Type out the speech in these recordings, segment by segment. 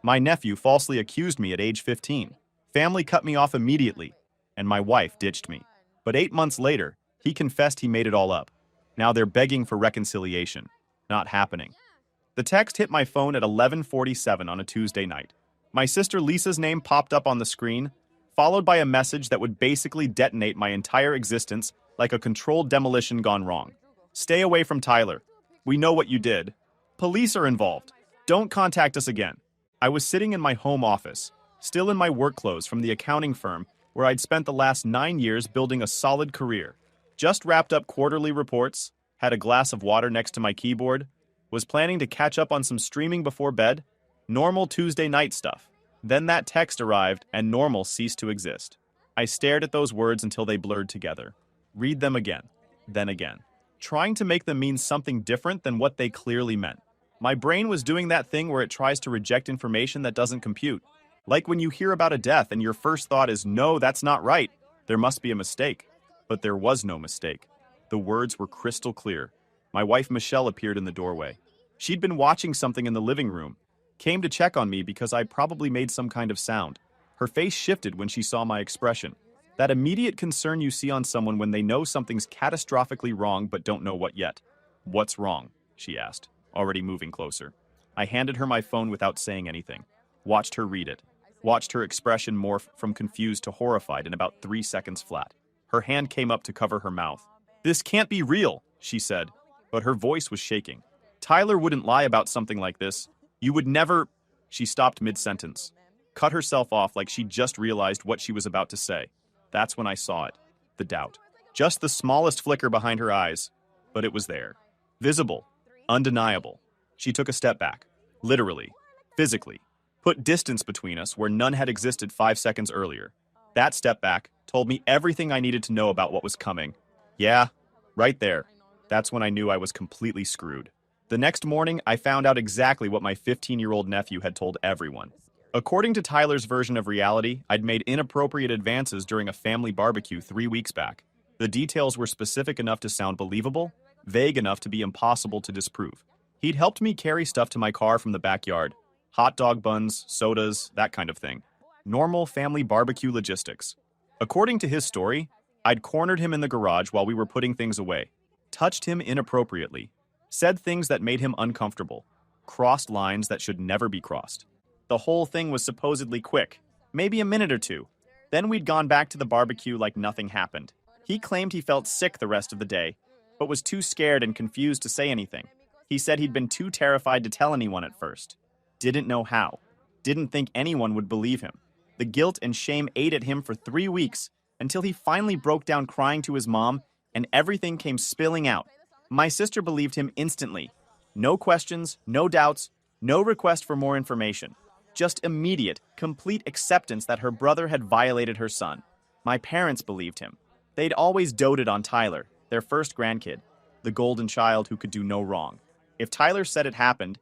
My nephew falsely accused me at age 15. Family cut me off immediately, and my wife ditched me. But 8 months later, he confessed he made it all up. Now they're begging for reconciliation. Not happening. The text hit my phone at 11:47 on a Tuesday night. My sister Lisa's name popped up on the screen, followed by a message that would basically detonate my entire existence like a controlled demolition gone wrong. Stay away from Tyler. We know what you did. Police are involved. Don't contact us again. I was sitting in my home office, still in my work clothes from the accounting firm where I'd spent the last 9 years building a solid career. Just wrapped up quarterly reports, had a glass of water next to my keyboard, was planning to catch up on some streaming before bed. Normal Tuesday night stuff. Then that text arrived and normal ceased to exist. I stared at those words until they blurred together. Read them again, then again, trying to make them mean something different than what they clearly meant. My brain was doing that thing where it tries to reject information that doesn't compute. Like when you hear about a death and your first thought is, no, that's not right. There must be a mistake. But there was no mistake. The words were crystal clear. My wife Michelle appeared in the doorway. She'd been watching something in the living room, came to check on me because I probably made some kind of sound. Her face shifted when she saw my expression. That immediate concern you see on someone when they know something's catastrophically wrong but don't know what yet. What's wrong? She asked, already moving closer. I handed her my phone without saying anything. Watched her read it. Watched her expression morph from confused to horrified in about 3 seconds flat. Her hand came up to cover her mouth. This can't be real, she said, but her voice was shaking. Tyler wouldn't lie about something like this. You would never... She stopped mid-sentence, cut herself off like she just realized what she was about to say. That's when I saw it. The doubt. Just the smallest flicker behind her eyes, but it was there. Visible. Undeniable. She took a step back. Literally. Physically. Put distance between us where none had existed 5 seconds earlier. That step back told me everything I needed to know about what was coming. Yeah, right there. That's when I knew I was completely screwed. The next morning, I found out exactly what my 15-year-old nephew had told everyone. According to Tyler's version of reality, I'd made inappropriate advances during a family barbecue 3 weeks back. The details were specific enough to sound believable, vague enough to be impossible to disprove. He'd helped me carry stuff to my car from the backyard. Hot dog buns, sodas, that kind of thing. Normal family barbecue logistics. According to his story, I'd cornered him in the garage while we were putting things away, touched him inappropriately, said things that made him uncomfortable, crossed lines that should never be crossed. The whole thing was supposedly quick, maybe a minute or two. Then we'd gone back to the barbecue like nothing happened. He claimed he felt sick the rest of the day, but was too scared and confused to say anything. He said he'd been too terrified to tell anyone at first. Didn't know how. Didn't think anyone would believe him. The guilt and shame ate at him for 3 weeks until he finally broke down crying to his mom and everything came spilling out. My sister believed him instantly. No questions, no doubts, no request for more information. Just immediate, complete acceptance that her brother had violated her son. My parents believed him. They'd always doted on Tyler, their first grandkid, the golden child who could do no wrong. If Tyler said it happened,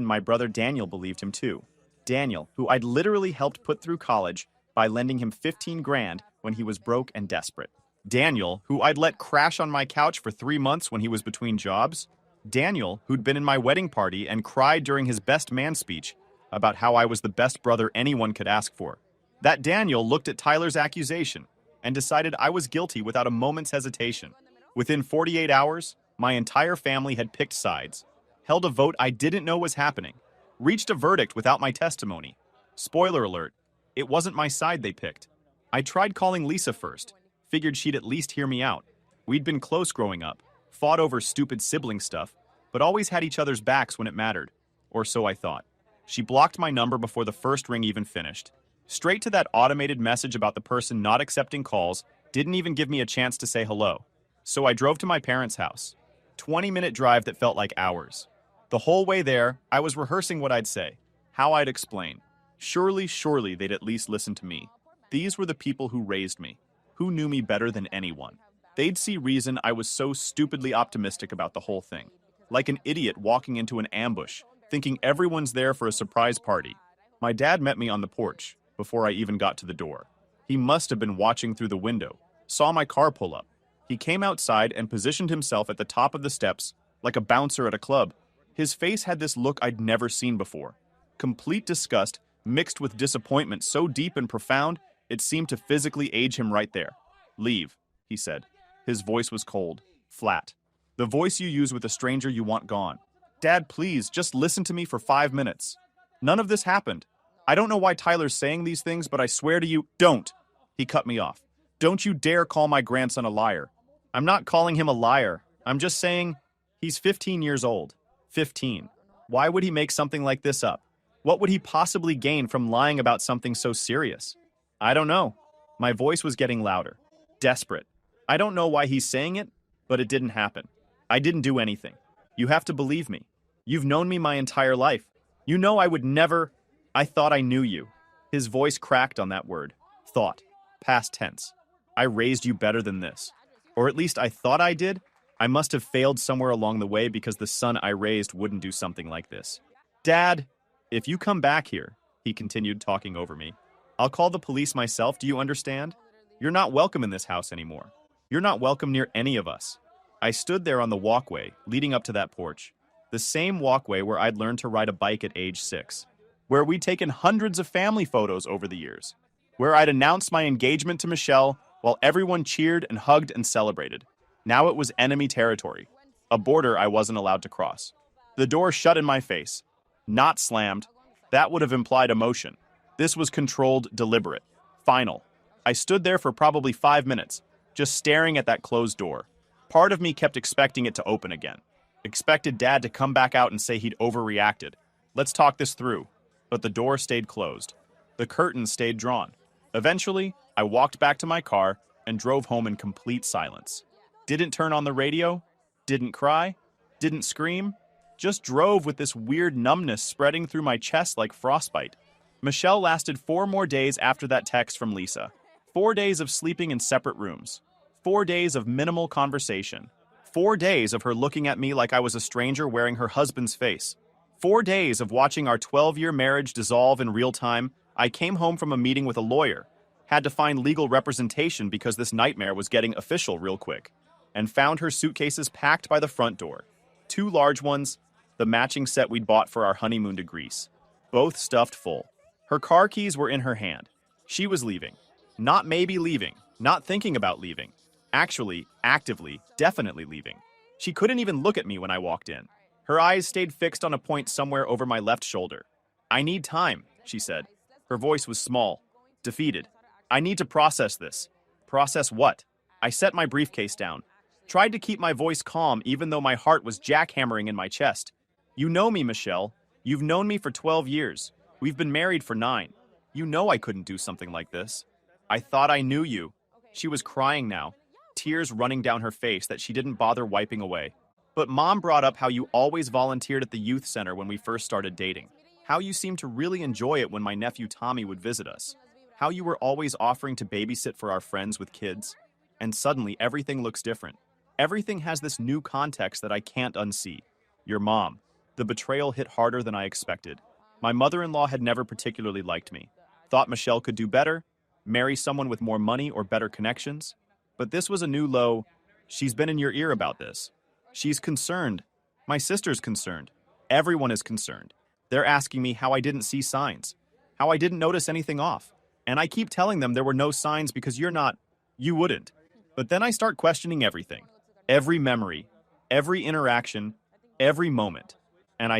my brother Daniel believed him too. Daniel, who I'd literally helped put through college by lending him 15 grand when he was broke and desperate. Daniel, who I'd let crash on my couch for 3 months when he was between jobs. Daniel, who'd been in my wedding party and cried during his best man speech about how I was the best brother anyone could ask for. That Daniel looked at Tyler's accusation and decided I was guilty without a moment's hesitation. Within 48 hours, my entire family had picked sides, held a vote I didn't know was happening, reached a verdict without my testimony. Spoiler alert, it wasn't my side they picked. I tried calling Lisa first, figured she'd at least hear me out. We'd been close growing up, fought over stupid sibling stuff, but always had each other's backs when it mattered. Or so I thought. She blocked my number before the first ring even finished. Straight to that automated message about the person not accepting calls, didn't even give me a chance to say hello. So I drove to my parents' house. 20-minute drive that felt like hours. The whole way there, I was rehearsing what I'd say, how I'd explain. Surely they'd at least listen to me. These were the people who raised me, who knew me better than anyone. They'd see reason I was so stupidly optimistic about the whole thing. Like an idiot walking into an ambush, thinking everyone's there for a surprise party. My dad met me on the porch, before I even got to the door. He must have been watching through the window, saw my car pull up. He came outside and positioned himself at the top of the steps, like a bouncer at a club. His face had this look I'd never seen before. Complete disgust, mixed with disappointment so deep and profound, it seemed to physically age him right there. "Leave," he said. His voice was cold, flat. The voice you use with a stranger you want gone. "Dad, please, just listen to me for 5 minutes. None of this happened. I don't know why Tyler's saying these things, but I swear to you, don't." He cut me off. "Don't you dare call my grandson a liar." "I'm not calling him a liar. I'm just saying he's 15 years old. 15. Why would he make something like this up? What would he possibly gain from lying about something so serious?" "I don't know." My voice was getting louder. Desperate. "I don't know why he's saying it, but it didn't happen. I didn't do anything. You have to believe me. You've known me my entire life. You know I would never... I thought I knew you." His voice cracked on that word. Thought. Past tense. "I raised you better than this. Or at least I thought I did. I must have failed somewhere along the way because the son I raised wouldn't do something like this. Dad, if you come back here," he continued, talking over me, "I'll call the police myself, do you understand? You're not welcome in this house anymore. You're not welcome near any of us." I stood there on the walkway leading up to that porch, the same walkway where I'd learned to ride a bike at age 6, where we'd taken hundreds of family photos over the years, where I'd announced my engagement to Michelle while everyone cheered and hugged and celebrated. Now it was enemy territory, a border I wasn't allowed to cross. The door shut in my face. Not slammed. That would have implied emotion. This was controlled, deliberate, final. I stood there for probably 5 minutes, just staring at that closed door. Part of me kept expecting it to open again. Expected Dad to come back out and say he'd overreacted. "Let's talk this through." But the door stayed closed. The curtains stayed drawn. Eventually, I walked back to my car and drove home in complete silence. Didn't turn on the radio, didn't cry, didn't scream, just drove with this weird numbness spreading through my chest like frostbite. Michelle lasted 4 more days after that text from Lisa. 4 days of sleeping in separate rooms. 4 days of minimal conversation. 4 days of her looking at me like I was a stranger wearing her husband's face. 4 days of watching our 12-year marriage dissolve in real time. I came home from a meeting with a lawyer, had to find legal representation because this nightmare was getting official real quick, and found her suitcases packed by the front door. 2 large ones, the matching set we'd bought for our honeymoon to Greece, both stuffed full. Her car keys were in her hand. She was leaving. Not maybe leaving, not thinking about leaving. Actually, actively, definitely leaving. She couldn't even look at me when I walked in. Her eyes stayed fixed on a point somewhere over my left shoulder. "I need time," she said. Her voice was small, defeated. "I need to process this." Process what? I set my briefcase down. Tried to keep my voice calm even though my heart was jackhammering in my chest. "You know me, Michelle. You've known me for 12 years. We've been married for 9. You know I couldn't do something like this. I thought I knew you." She was crying now, tears running down her face that she didn't bother wiping away. "But Mom brought up how you always volunteered at the youth center when we first started dating. How you seemed to really enjoy it when my nephew Tommy would visit us. How you were always offering to babysit for our friends with kids. And suddenly everything looks different. Everything has this new context that I can't unsee. Your mom." The betrayal hit harder than I expected. My mother-in-law had never particularly liked me. Thought Michelle could do better, marry someone with more money or better connections. But this was a new low. "She's been in your ear about this. She's concerned. My sister's concerned. Everyone is concerned. They're asking me how I didn't see signs, how I didn't notice anything off. And I keep telling them there were no signs because you wouldn't. But then I start questioning everything. Every memory, every interaction, every moment. And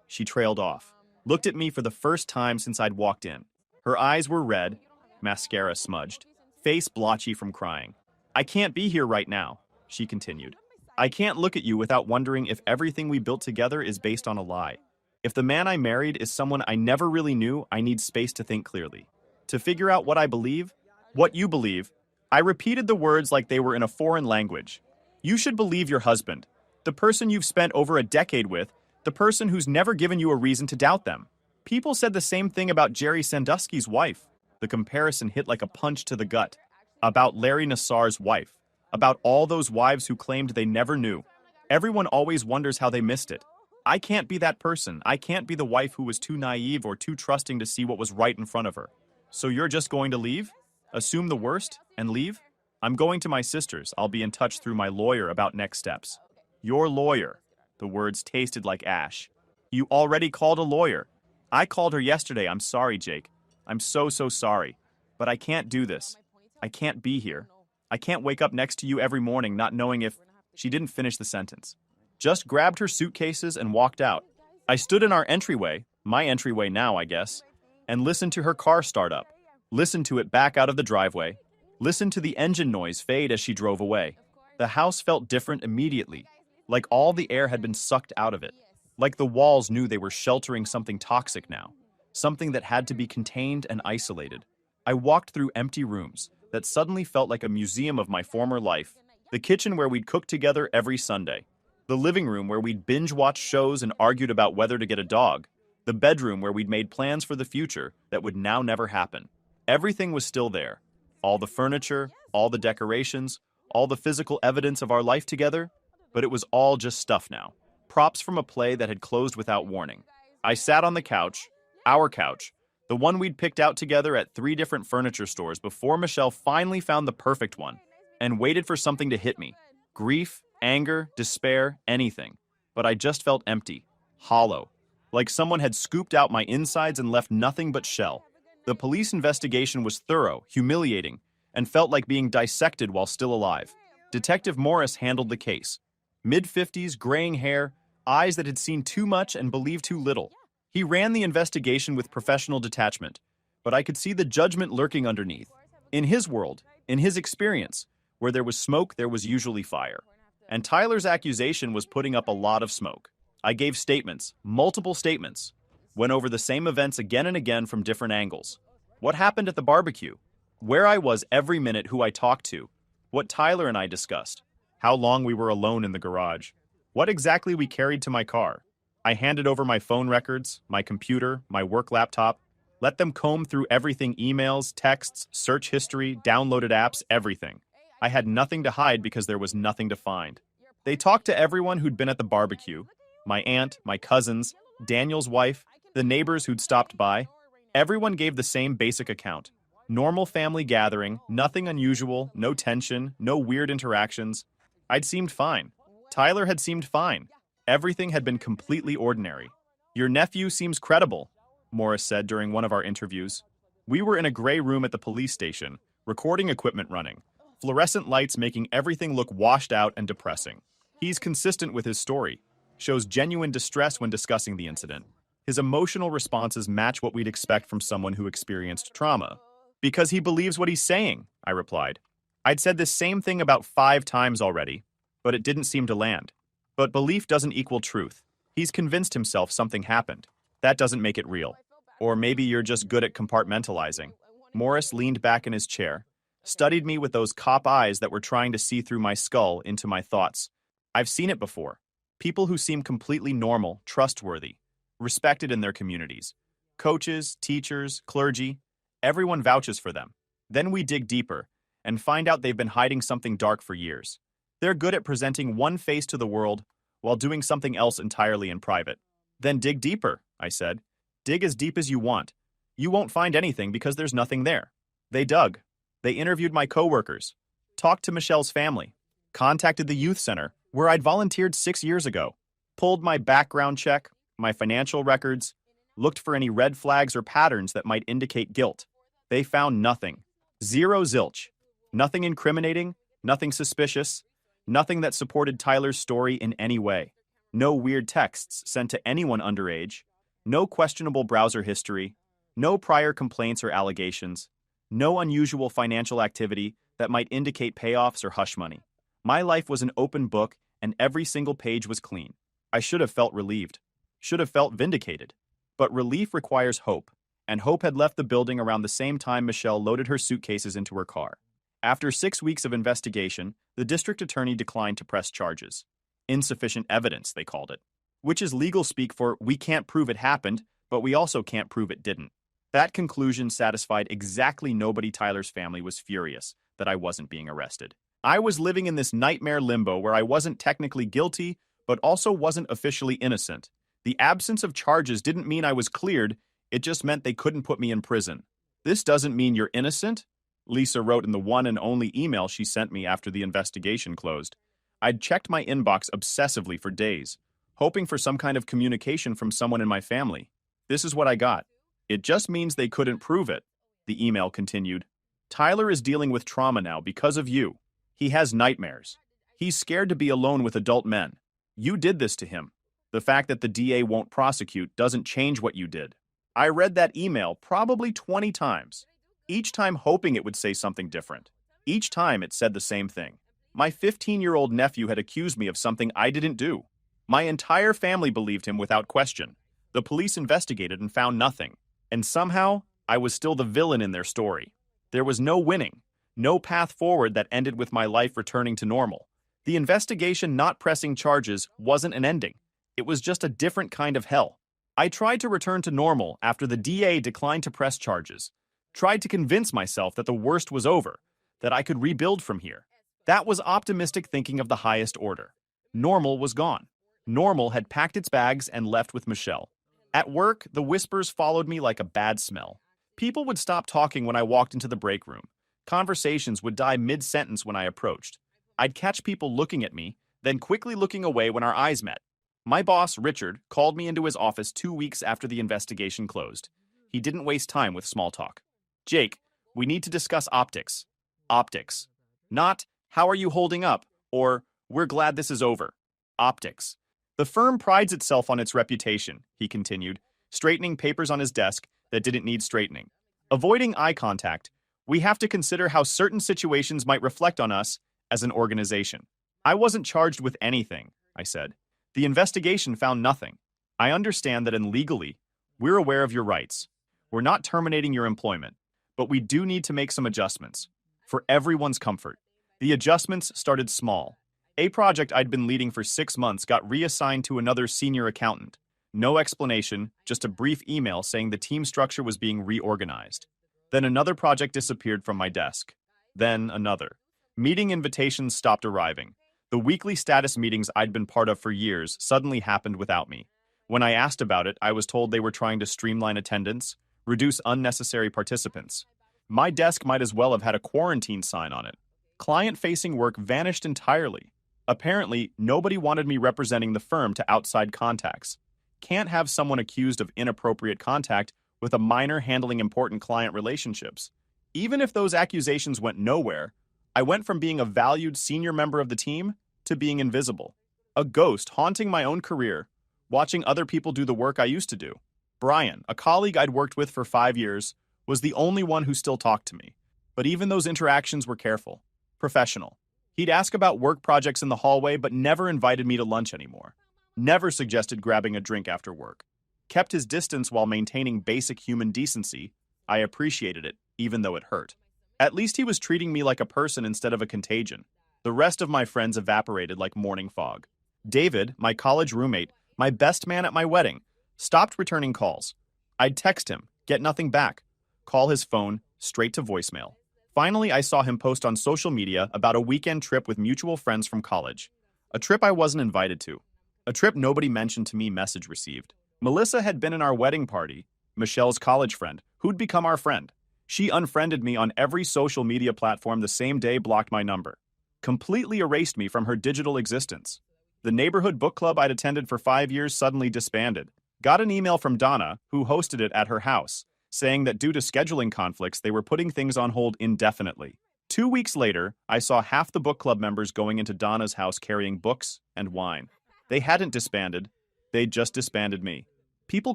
she trailed off. Looked at me for the first time since I'd walked in. Her eyes were red, mascara smudged, face blotchy from crying. "I can't be here right now," she continued. "I can't look at you without wondering if everything we built together is based on a lie. If the man I married is someone I never really knew, I need space to think clearly. To figure out what I believe, what you believe." I repeated the words like they were in a foreign language. "You should believe your husband, the person you've spent over a decade with, the person who's never given you a reason to doubt them. People said the same thing about Jerry Sandusky's wife." The comparison hit like a punch to the gut. About Larry Nassar's wife. About all those wives who claimed they never knew. Everyone always wonders how they missed it. I can't be that person. I can't be the wife who was too naive or too trusting to see what was right in front of her. "So you're just going to leave? Assume the worst and leave?" "I'm going to my sister's. I'll be in touch through my lawyer about next steps." "Your lawyer." The words tasted like ash. "You already called a lawyer." I called her yesterday. I'm sorry, Jake. I'm so sorry. But I can't do this. I can't be here. I can't wake up next to you every morning not knowing if... She didn't finish the sentence. Just grabbed her suitcases and walked out. I stood in our entryway, my entryway now, I guess, and listened to her car start up. Listened to it back out of the driveway. Listened to the engine noise fade as she drove away. The house felt different immediately, like all the air had been sucked out of it. Like the walls knew they were sheltering something toxic now, something that had to be contained and isolated. I walked through empty rooms that suddenly felt like a museum of my former life. The kitchen where we'd cook together every Sunday. The living room where we'd binge-watch shows and argued about whether to get a dog. The bedroom where we'd made plans for the future that would now never happen. Everything was still there. All the furniture, all the decorations, all the physical evidence of our life together, but it was all just stuff now. Props from a play that had closed without warning. I sat on the couch, our couch, the one we'd picked out together at 3 different furniture stores before Michelle finally found the perfect one, and waited for something to hit me. Grief, anger, despair, anything. But I just felt empty, hollow, like someone had scooped out my insides and left nothing but shell. The police investigation was thorough, humiliating, and felt like being dissected while still alive. Detective Morris handled the case. Mid-50s, graying hair, eyes that had seen too much and believed too little. He ran the investigation with professional detachment, but I could see the judgment lurking underneath. In his world, in his experience, where there was smoke, there was usually fire. And Tyler's accusation was putting up a lot of smoke. I gave statements, multiple statements, went over the same events again and again from different angles. What happened at the barbecue? Where I was every minute, who I talked to, what Tyler and I discussed, how long we were alone in the garage, what exactly we carried to my car. I handed over my phone records, my computer, my work laptop, let them comb through everything, emails, texts, search history, downloaded apps, everything. I had nothing to hide because there was nothing to find. They talked to everyone who'd been at the barbecue, my aunt, my cousins, Daniel's wife, the neighbors who'd stopped by. Everyone gave the same basic account. Normal family gathering, nothing unusual, no tension, no weird interactions. I'd seemed fine. Tyler had seemed fine. Everything had been completely ordinary. Your nephew seems credible, Morris said during one of our interviews. We were in a gray room at the police station, recording equipment running, fluorescent lights making everything look washed out and depressing. He's consistent with his story, shows genuine distress when discussing the incident. His emotional responses match what we'd expect from someone who experienced trauma. Because he believes what he's saying, I replied. I'd said this same thing about 5 times already, but it didn't seem to land. But belief doesn't equal truth. He's convinced himself something happened. That doesn't make it real. Or maybe you're just good at compartmentalizing. Morris leaned back in his chair, studied me with those cop eyes that were trying to see through my skull into my thoughts. I've seen it before. People who seem completely normal, trustworthy, respected in their communities. Coaches, teachers, clergy, everyone vouches for them. Then we dig deeper and find out they've been hiding something dark for years. They're good at presenting one face to the world while doing something else entirely in private. Then dig deeper, I said. Dig as deep as you want. You won't find anything because there's nothing there. They dug. They interviewed my coworkers, talked to Michelle's family, contacted the youth center where I'd volunteered 6 years ago, pulled my background check, my financial records, looked for any red flags or patterns that might indicate guilt. They found nothing. Zero zilch. Nothing incriminating, nothing suspicious, nothing that supported Tyler's story in any way. No weird texts sent to anyone underage, no questionable browser history, no prior complaints or allegations, no unusual financial activity that might indicate payoffs or hush money. My life was an open book and every single page was clean. I should have felt relieved, should have felt vindicated. But relief requires hope, and hope had left the building around the same time Michelle loaded her suitcases into her car. After 6 weeks of investigation, the district attorney declined to press charges. Insufficient evidence, they called it, which is legal speak for we can't prove it happened, but we also can't prove it didn't. That conclusion satisfied exactly nobody. Tyler's family was furious that I wasn't being arrested. I was living in this nightmare limbo where I wasn't technically guilty, but also wasn't officially innocent. The absence of charges didn't mean I was cleared, it just meant they couldn't put me in prison. This doesn't mean you're innocent, Lisa wrote in the one and only email she sent me after the investigation closed. I'd checked my inbox obsessively for days, hoping for some kind of communication from someone in my family. This is what I got. It just means they couldn't prove it. The email continued. Tyler is dealing with trauma now because of you. He has nightmares. He's scared to be alone with adult men. You did this to him. The fact that the DA won't prosecute doesn't change what you did. I read that email probably 20 times, each time hoping it would say something different. Each time it said the same thing. My 15-year-old nephew had accused me of something I didn't do. My entire family believed him without question. The police investigated and found nothing. And somehow, I was still the villain in their story. There was no winning, no path forward that ended with my life returning to normal. The investigation not pressing charges wasn't an ending. It was just a different kind of hell. I tried to return to normal after the DA declined to press charges. Tried to convince myself that the worst was over, that I could rebuild from here. That was optimistic thinking of the highest order. Normal was gone. Normal had packed its bags and left with Michelle. At work, the whispers followed me like a bad smell. People would stop talking when I walked into the break room. Conversations would die mid-sentence when I approached. I'd catch people looking at me, then quickly looking away when our eyes met. My boss, Richard, called me into his office 2 weeks after the investigation closed. He didn't waste time with small talk. Jake, we need to discuss optics. Optics. Not, how are you holding up? Or, we're glad this is over. Optics. The firm prides itself on its reputation, he continued, straightening papers on his desk that didn't need straightening. Avoiding eye contact, we have to consider how certain situations might reflect on us as an organization. I wasn't charged with anything, I said. The investigation found nothing. I understand that legally, we're aware of your rights. We're not terminating your employment, but we do need to make some adjustments. For everyone's comfort. The adjustments started small. A project I'd been leading for 6 months got reassigned to another senior accountant. No explanation, just a brief email saying the team structure was being reorganized. Then another project disappeared from my desk. Then another. Meeting invitations stopped arriving. The weekly status meetings I'd been part of for years suddenly happened without me. When I asked about it, I was told they were trying to streamline attendance, reduce unnecessary participants. My desk might as well have had a quarantine sign on it. Client-facing work vanished entirely. Apparently, nobody wanted me representing the firm to outside contacts. Can't have someone accused of inappropriate contact with a minor handling important client relationships. Even if those accusations went nowhere, I went from being a valued senior member of the team to being invisible. A ghost haunting my own career, watching other people do the work I used to do. Brian, a colleague I'd worked with for 5 years, was the only one who still talked to me. But even those interactions were careful, professional. He'd ask about work projects in the hallway, but never invited me to lunch anymore. Never suggested grabbing a drink after work. Kept his distance while maintaining basic human decency. I appreciated it, even though it hurt. At least he was treating me like a person instead of a contagion. The rest of my friends evaporated like morning fog. David, my college roommate, my best man at my wedding, stopped returning calls. I'd text him, get nothing back. Call his phone, straight to voicemail. Finally, I saw him post on social media about a weekend trip with mutual friends from college. A trip I wasn't invited to. A trip nobody mentioned to me, message received. Melissa had been in our wedding party, Michelle's college friend, who'd become our friend. She unfriended me on every social media platform the same day, blocked my number. Completely erased me from her digital existence. The neighborhood book club I'd attended for 5 years suddenly disbanded. Got an email from Donna, who hosted it at her house, saying that due to scheduling conflicts, they were putting things on hold indefinitely. 2 weeks later, I saw half the book club members going into Donna's house carrying books and wine. They hadn't disbanded. They'd just disbanded me. People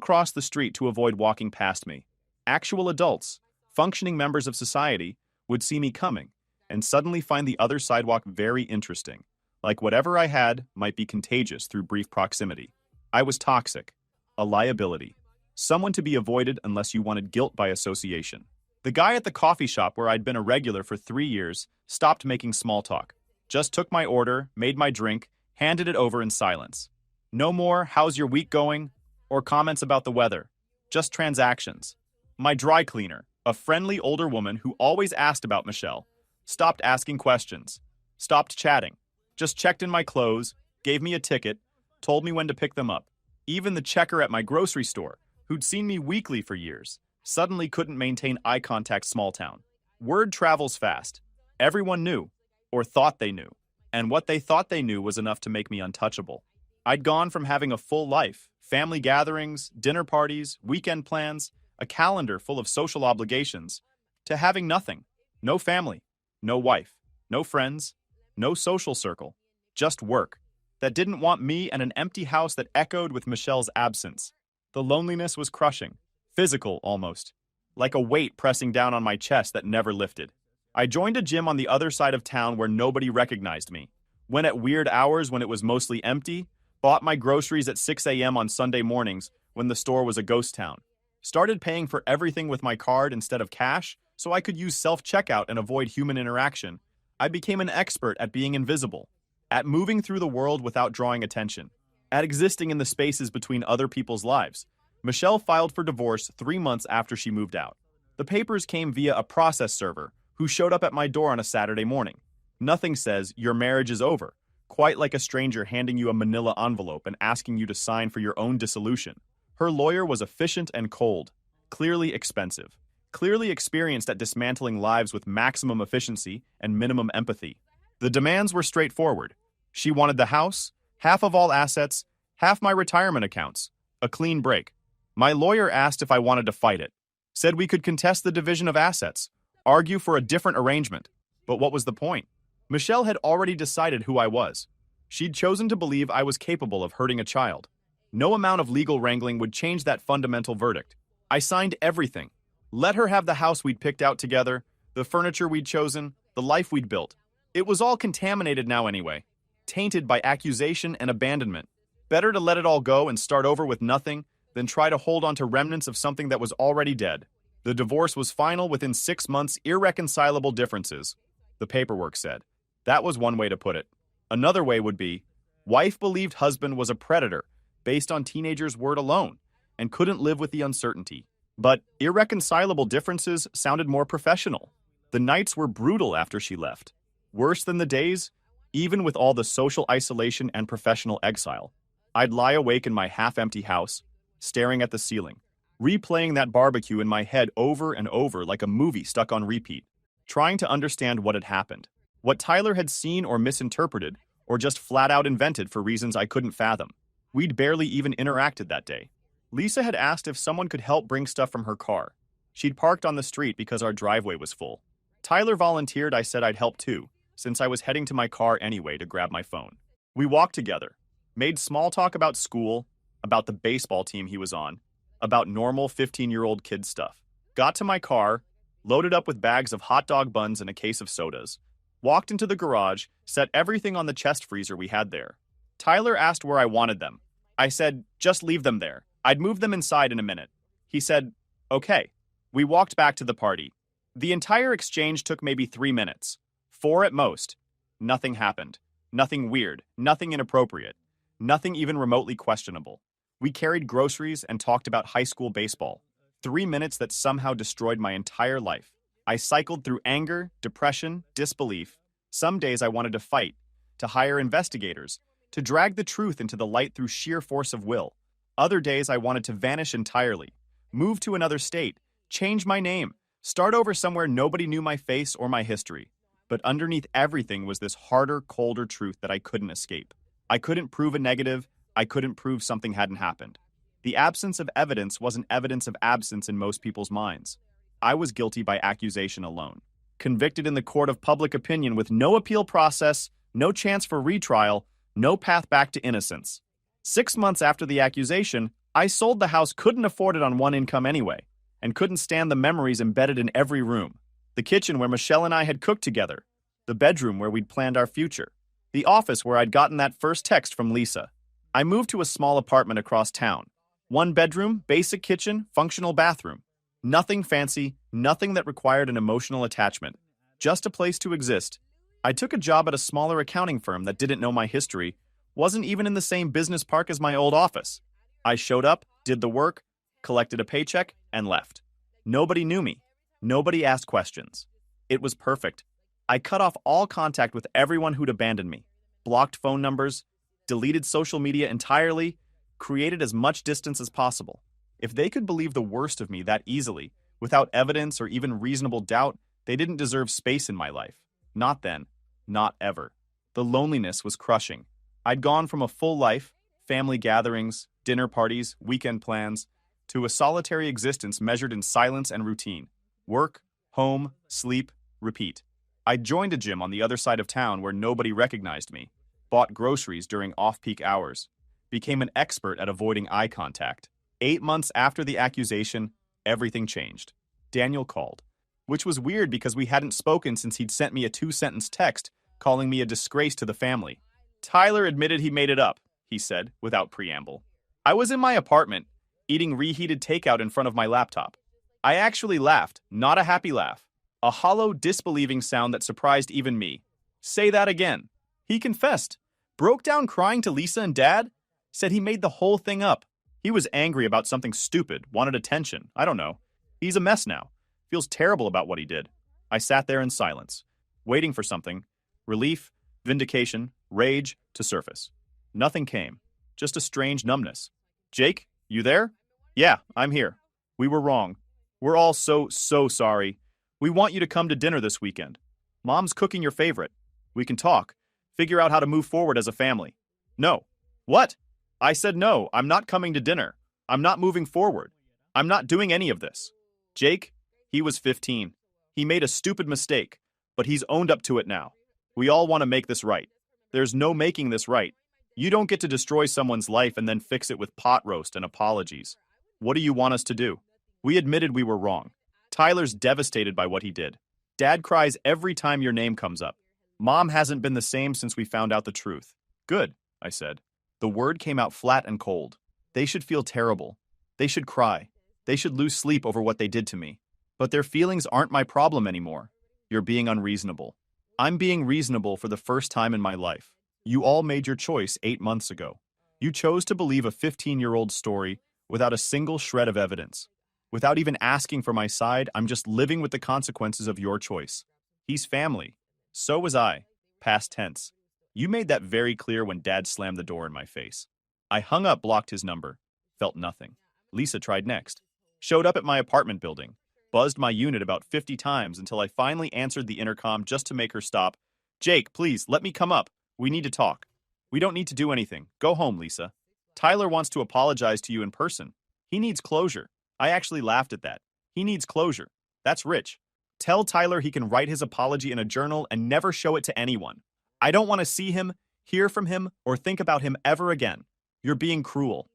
crossed the street to avoid walking past me. Actual adults, functioning members of society, would see me coming and suddenly find the other sidewalk very interesting. Like whatever I had might be contagious through brief proximity. I was toxic, a liability. Someone to be avoided unless you wanted guilt by association. The guy at the coffee shop where I'd been a regular for 3 years stopped making small talk. Just took my order, made my drink, handed it over in silence. No more, how's your week going? Or comments about the weather. Just transactions. My dry cleaner, a friendly older woman who always asked about Michelle, stopped asking questions. Stopped chatting. Just checked in my clothes, gave me a ticket, told me when to pick them up. Even the checker at my grocery store, who'd seen me weekly for years, suddenly couldn't maintain eye contact. Small town. Word travels fast. Everyone knew, or thought they knew, and what they thought they knew was enough to make me untouchable. I'd gone from having a full life, family gatherings, dinner parties, weekend plans, a calendar full of social obligations, to having nothing. No family, no wife, no friends, no social circle, just work that didn't want me and an empty house that echoed with Michelle's absence. The loneliness was crushing, physical almost, like a weight pressing down on my chest that never lifted. I joined a gym on the other side of town where nobody recognized me. Went at weird hours when it was mostly empty, bought my groceries at 6 a.m. on Sunday mornings when the store was a ghost town. Started paying for everything with my card instead of cash so I could use self-checkout and avoid human interaction. I became an expert at being invisible, at moving through the world without drawing attention, at existing in the spaces between other people's lives. Michelle filed for divorce 3 months after she moved out. The papers came via a process server who showed up at my door on a Saturday morning. Nothing says your marriage is over, quite like a stranger handing you a manila envelope and asking you to sign for your own dissolution. Her lawyer was efficient and cold, clearly expensive, clearly experienced at dismantling lives with maximum efficiency and minimum empathy. The demands were straightforward. She wanted the house, half of all assets, half my retirement accounts, a clean break. My lawyer asked if I wanted to fight it, said we could contest the division of assets, argue for a different arrangement. But what was the point? Michelle had already decided who I was. She'd chosen to believe I was capable of hurting a child. No amount of legal wrangling would change that fundamental verdict. I signed everything. Let her have the house we'd picked out together, the furniture we'd chosen, the life we'd built. It was all contaminated now anyway, tainted by accusation and abandonment. Better to let it all go and start over with nothing than try to hold on to remnants of something that was already dead. The divorce was final within 6 months, irreconcilable differences, the paperwork said. That was one way to put it. Another way would be, wife believed husband was a predator based on teenager's word alone and couldn't live with the uncertainty. But irreconcilable differences sounded more professional. The nights were brutal after she left. Worse than the days, even with all the social isolation and professional exile. I'd lie awake in my half-empty house, staring at the ceiling, replaying that barbecue in my head over and over like a movie stuck on repeat, trying to understand what had happened, what Tyler had seen or misinterpreted, or just flat out invented for reasons I couldn't fathom. We'd barely even interacted that day. Lisa had asked if someone could help bring stuff from her car. She'd parked on the street because our driveway was full. Tyler volunteered. I said I'd help too, since I was heading to my car anyway to grab my phone. We walked together, made small talk about school, about the baseball team he was on, about normal 15-year-old kid stuff. Got to my car, loaded up with bags of hot dog buns and a case of sodas, walked into the garage, set everything on the chest freezer we had there. Tyler asked where I wanted them. I said, just leave them there. I'd move them inside in a minute. He said, okay. We walked back to the party. The entire exchange took maybe 3 minutes. 4 at most. Nothing happened. Nothing weird. Nothing inappropriate. Nothing even remotely questionable. We carried groceries and talked about high school baseball. 3 minutes that somehow destroyed my entire life. I cycled through anger, depression, disbelief. Some days I wanted to fight, to hire investigators, to drag the truth into the light through sheer force of will. Other days I wanted to vanish entirely, move to another state, change my name, start over somewhere nobody knew my face or my history. But underneath everything was this harder, colder truth that I couldn't escape. I couldn't prove a negative. I couldn't prove something hadn't happened. The absence of evidence wasn't evidence of absence in most people's minds. I was guilty by accusation alone. Convicted in the court of public opinion with no appeal process, no chance for retrial, no path back to innocence. 6 months after the accusation, I sold the house, couldn't afford it on one income anyway, and couldn't stand the memories embedded in every room. The kitchen where Michelle and I had cooked together, the bedroom where we'd planned our future, the office where I'd gotten that first text from Lisa. I moved to a small apartment across town. 1 bedroom, basic kitchen, functional bathroom. Nothing fancy, nothing that required an emotional attachment. Just a place to exist. I took a job at a smaller accounting firm that didn't know my history, wasn't even in the same business park as my old office. I showed up, did the work, collected a paycheck, and left. Nobody knew me. Nobody asked questions. It was perfect. I cut off all contact with everyone who'd abandoned me, blocked phone numbers, deleted social media entirely, created as much distance as possible. If they could believe the worst of me that easily, without evidence or even reasonable doubt, they didn't deserve space in my life. Not then. Not ever. The loneliness was crushing. I'd gone from a full life, family gatherings, dinner parties, weekend plans, to a solitary existence measured in silence and routine. Work, home, sleep, repeat. I joined a gym on the other side of town where nobody recognized me, bought groceries during off-peak hours, became an expert at avoiding eye contact. 8 months after the accusation, everything changed. Daniel called, which was weird because we hadn't spoken since he'd sent me a 2-sentence text calling me a disgrace to the family. Tyler admitted he made it up, he said, without preamble. I was in my apartment, eating reheated takeout in front of my laptop. I actually laughed, not a happy laugh. A hollow, disbelieving sound that surprised even me. Say that again. He confessed. Broke down crying to Lisa and Dad? Said he made the whole thing up. He was angry about something stupid, wanted attention. I don't know. He's a mess now. Feels terrible about what he did. I sat there in silence, waiting for something. Relief, vindication, rage to surface. Nothing came. Just a strange numbness. Jake, you there? Yeah, I'm here. We were wrong. We're all so sorry. We want you to come to dinner this weekend. Mom's cooking your favorite. We can talk. Figure out how to move forward as a family. No. What? I said no, I'm not coming to dinner. I'm not moving forward. I'm not doing any of this. Jake, he was 15. He made a stupid mistake, but he's owned up to it now. We all want to make this right. There's no making this right. You don't get to destroy someone's life and then fix it with pot roast and apologies. What do you want us to do? We admitted we were wrong. Tyler's devastated by what he did. Dad cries every time your name comes up. Mom hasn't been the same since we found out the truth. Good, I said. The word came out flat and cold. They should feel terrible. They should cry. They should lose sleep over what they did to me. But their feelings aren't my problem anymore. You're being unreasonable. I'm being reasonable for the first time in my life. You all made your choice 8 months ago. You chose to believe a 15-year-old story without a single shred of evidence. Without even asking for my side, I'm just living with the consequences of your choice. He's family. So was I. Past tense. You made that very clear when Dad slammed the door in my face. I hung up, blocked his number. Felt nothing. Lisa tried next. Showed up at my apartment building. Buzzed my unit about 50 times until I finally answered the intercom just to make her stop. Jake, please, let me come up. We need to talk. We don't need to do anything. Go home, Lisa. Tyler wants to apologize to you in person. He needs closure. I actually laughed at that. He needs closure. That's rich. Tell Tyler he can write his apology in a journal and never show it to anyone. I don't want to see him, hear from him, or think about him ever again. You're being cruel.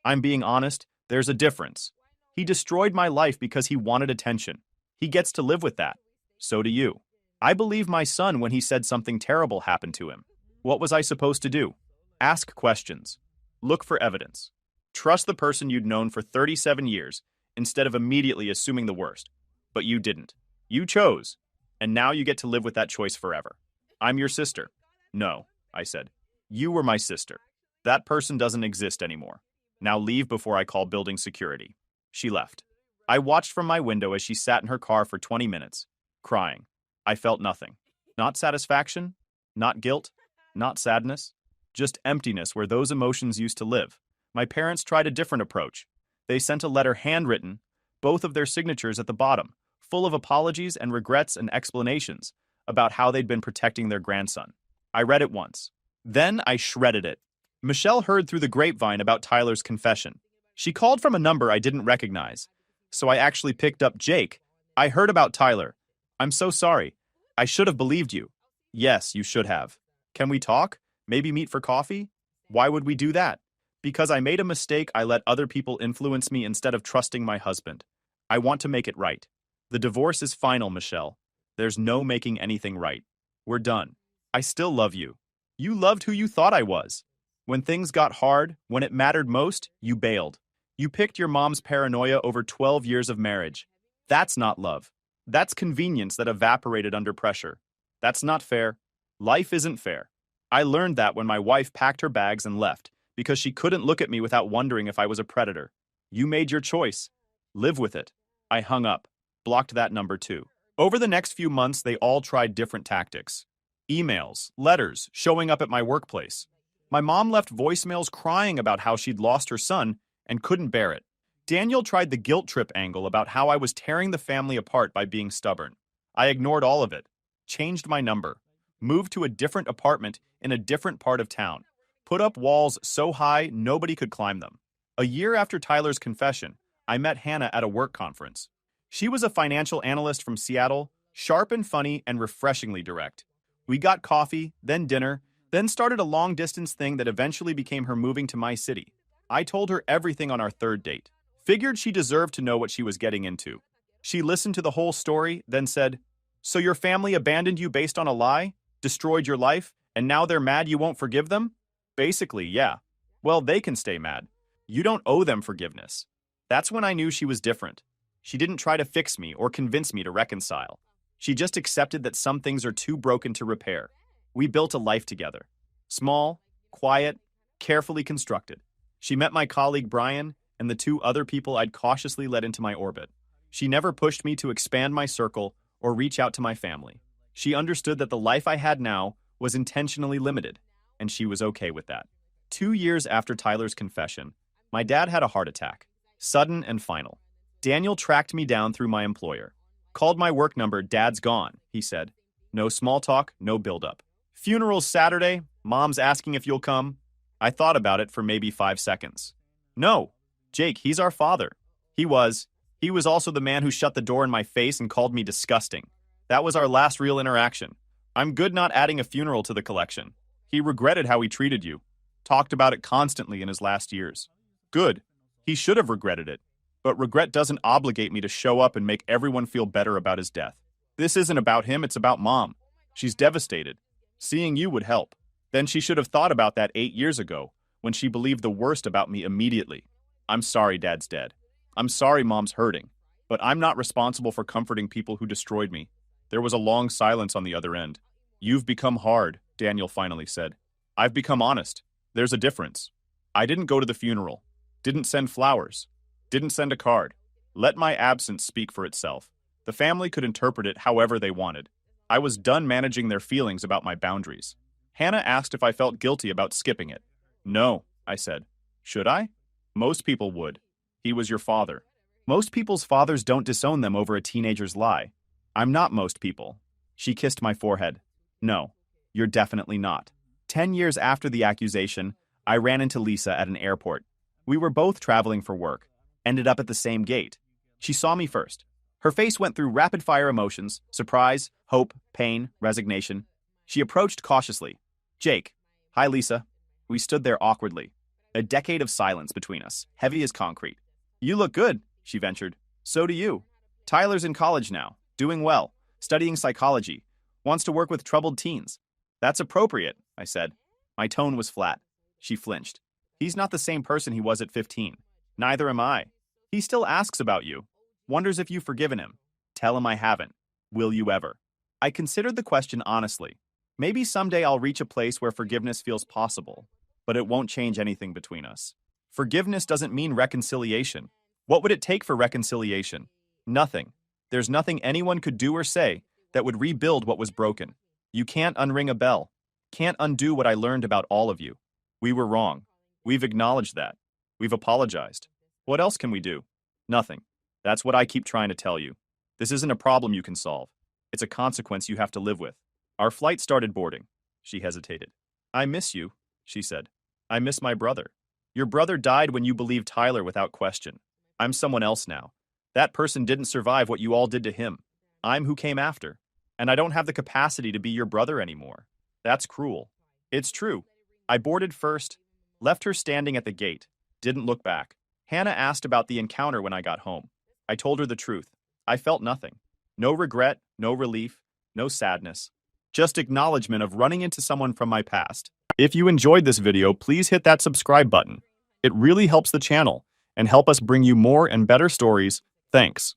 I'm being honest. There's a difference. He destroyed my life because he wanted attention. He gets to live with that. So do you. I believe my son when he said something terrible happened to him. What was I supposed to do? Ask questions. Look for evidence. Trust the person you'd known for 37 years instead of immediately assuming the worst. But you didn't. You chose. And now you get to live with that choice forever. I'm your sister. No, I said. You were my sister. That person doesn't exist anymore. Now leave before I call building security. She left. I watched from my window as she sat in her car for 20 minutes, crying. I felt nothing. Not satisfaction, not guilt, not sadness. Just emptiness where those emotions used to live. My parents tried a different approach. They sent a letter handwritten, both of their signatures at the bottom, full of apologies and regrets and explanations about how they'd been protecting their grandson. I read it once. Then I shredded it. Michelle heard through the grapevine about Tyler's confession. She called from a number I didn't recognize. So I actually picked up. Jake, I heard about Tyler. I'm so sorry. I should have believed you. Yes, you should have. Can we talk? Maybe meet for coffee? Why would we do that? Because I made a mistake, I let other people influence me instead of trusting my husband. I want to make it right. The divorce is final, Michelle. There's no making anything right. We're done. I still love you. You loved who you thought I was. When things got hard, when it mattered most, you bailed. You picked your mom's paranoia over 12 years of marriage. That's not love. That's convenience that evaporated under pressure. That's not fair. Life isn't fair. I learned that when my wife packed her bags and left, because she couldn't look at me without wondering if I was a predator. You made your choice. Live with it. I hung up. Blocked that number too. Over the next few months, they all tried different tactics. Emails, letters, showing up at my workplace. My mom left voicemails crying about how she'd lost her son and couldn't bear it. Daniel tried the guilt trip angle about how I was tearing the family apart by being stubborn. I ignored all of it. Changed my number. Moved to a different apartment in a different part of town. Put up walls so high nobody could climb them. A year after Tyler's confession, I met Hannah at a work conference. She was a financial analyst from Seattle, sharp and funny and refreshingly direct. We got coffee, then dinner, then started a long-distance thing that eventually became her moving to my city. I told her everything on our third date. Figured she deserved to know what she was getting into. She listened to the whole story, then said, "So your family abandoned you based on a lie? Destroyed your life? And now they're mad you won't forgive them?" Basically, yeah. Well, they can stay mad. You don't owe them forgiveness. That's when I knew she was different. She didn't try to fix me or convince me to reconcile. She just accepted that some things are too broken to repair. We built a life together. Small, quiet, carefully constructed. She met my colleague Brian and the two other people I'd cautiously let into my orbit. She never pushed me to expand my circle or reach out to my family. She understood that the life I had now was intentionally limited, and she was okay with that. 2 years after Tyler's confession, my dad had a heart attack. Sudden and final. Daniel tracked me down through my employer. Called my work number, "Dad's gone," he said. No small talk, no build-up. "Funeral's Saturday, Mom's asking if you'll come." I thought about it for maybe 5 seconds. "No, Jake, he's our father." He was. He was also the man who shut the door in my face and called me disgusting. That was our last real interaction. I'm good not adding a funeral to the collection. He regretted how he treated you. Talked about it constantly in his last years. Good. He should have regretted it. But regret doesn't obligate me to show up and make everyone feel better about his death. This isn't about him, it's about Mom. She's devastated. Seeing you would help. Then she should have thought about that 8 years ago, when she believed the worst about me immediately. I'm sorry Dad's dead. I'm sorry Mom's hurting. But I'm not responsible for comforting people who destroyed me. There was a long silence on the other end. "You've become hard," Daniel finally said. "I've become honest. There's a difference. I didn't go to the funeral. Didn't send flowers. Didn't send a card. Let my absence speak for itself. The family could interpret it however they wanted. I was done managing their feelings about my boundaries." Hannah asked if I felt guilty about skipping it. "No," I said. "Should I?" "Most people would. He was your father." "Most people's fathers don't disown them over a teenager's lie." "I'm not most people." She kissed my forehead. "No, you're definitely not." 10 years after the accusation, I ran into Lisa at an airport. We were both traveling for work. Ended up at the same gate. She saw me first. Her face went through rapid-fire emotions: surprise, hope, pain, resignation. She approached cautiously. "Jake." "Hi, Lisa." We stood there awkwardly. A decade of silence between us, heavy as concrete. "You look good," she ventured. "So do you." "Tyler's in college now, doing well, studying psychology, wants to work with troubled teens." "That's appropriate," I said. My tone was flat. She flinched. "He's not the same person he was at 15. Neither am I. He still asks about you. Wonders if you've forgiven him. Tell him I haven't. Will you ever?" I considered the question honestly. Maybe someday I'll reach a place where forgiveness feels possible, but it won't change anything between us. Forgiveness doesn't mean reconciliation. What would it take for reconciliation? Nothing. There's nothing anyone could do or say that would rebuild what was broken. You can't unring a bell. Can't undo what I learned about all of you. We were wrong. We've acknowledged that. We've apologized. What else can we do? Nothing. That's what I keep trying to tell you. This isn't a problem you can solve. It's a consequence you have to live with. Our flight started boarding. She hesitated. "I miss you," she said. "I miss my brother. Your brother died when you believed Tyler without question. I'm someone else now. That person didn't survive what you all did to him. I'm who came after. And I don't have the capacity to be your brother anymore. That's cruel." "It's true." I boarded first, left her standing at the gate, didn't look back. Hannah asked about the encounter when I got home. I told her the truth. I felt nothing. No regret, no relief, no sadness. Just acknowledgement of running into someone from my past. If you enjoyed this video, please hit that subscribe button. It really helps the channel and help us bring you more and better stories. Thanks.